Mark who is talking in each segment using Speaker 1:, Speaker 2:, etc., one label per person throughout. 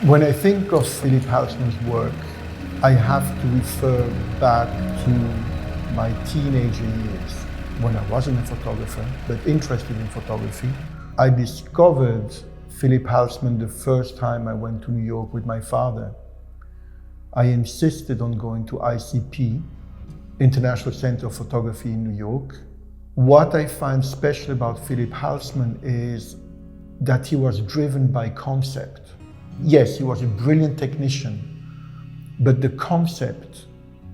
Speaker 1: When I think of Philippe Halsman's work, I have to refer back to my teenager years when I wasn't a photographer, but interested in photography. I discovered Philippe Halsman the first time I went to New York with my father. I insisted on going to ICP, International Center of Photography in New York. What I find special about Philippe Halsman is that he was driven by concept. Yes, he was a brilliant technician, but the concept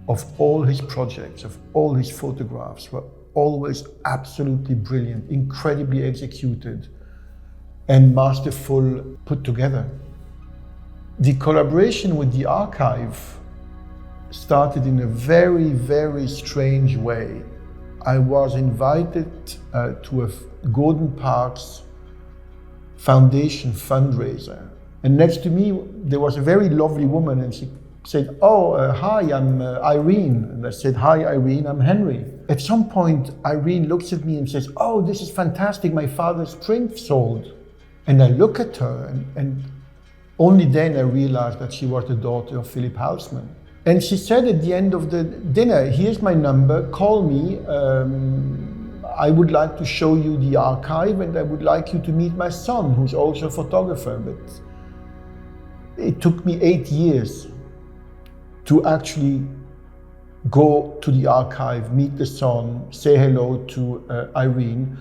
Speaker 1: of all his projects, of all his photographs, were always absolutely brilliant, incredibly executed, and masterful put together. The collaboration with the archive started in a very, very strange way. I was invited to a Gordon Parks Foundation fundraiser. And next to me, there was a very lovely woman, and she said, hi, I'm Irene. And I said, hi, Irene, I'm Henry. At some point, Irene looks at me and says, oh, this is fantastic, my father's print sold. And I look at her, and only then I realized that she was the daughter of Philippe Halsman. And she said at the end of the dinner, here's my number, call me. I would like to show you the archive, and I would like you to meet my son, who's also a photographer. But it took me 8 years to actually go to the archive, meet the son, say hello to Irene.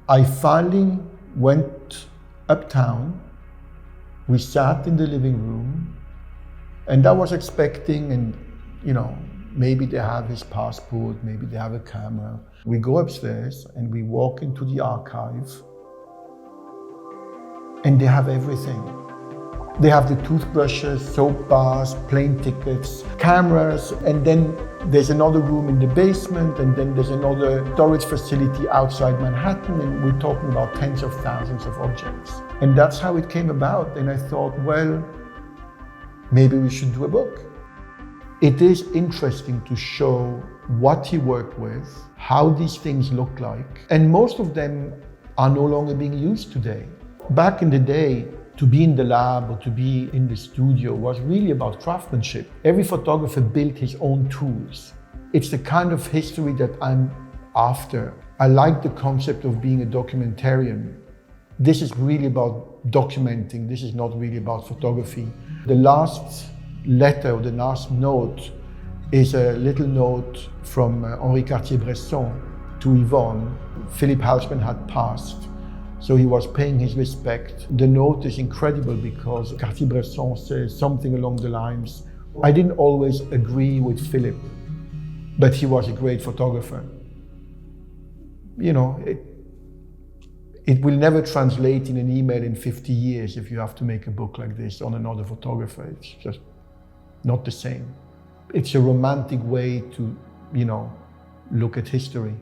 Speaker 1: I finally went uptown. We sat in the living room, and I was expecting, and maybe they have his passport, maybe they have a camera. We go upstairs and we walk into the archive, and they have everything. They have the toothbrushes, soap bars, plane tickets, cameras, and then there's another room in the basement, and then there's another storage facility outside Manhattan, and we're talking about tens of thousands of objects. And that's how it came about, and I thought, well, maybe we should do a book. It is interesting to show what he worked with, how these things look like, and most of them are no longer being used today. Back in the day, to be in the lab or to be in the studio was really about craftsmanship. Every photographer built his own tools. It's the kind of history that I'm after. I like the concept of being a documentarian. This is really about documenting. This is not really about photography. The last letter, or the last note, is a little note from Henri Cartier-Bresson to Yvonne. Philippe Halsman had passed, so he was paying his respect. The note is incredible because Cartier-Bresson says something along the lines, I didn't always agree with Philippe, but he was a great photographer. It will never translate in an email in 50 years if you have to make a book like this on another photographer. It's just not the same. It's a romantic way to, look at history.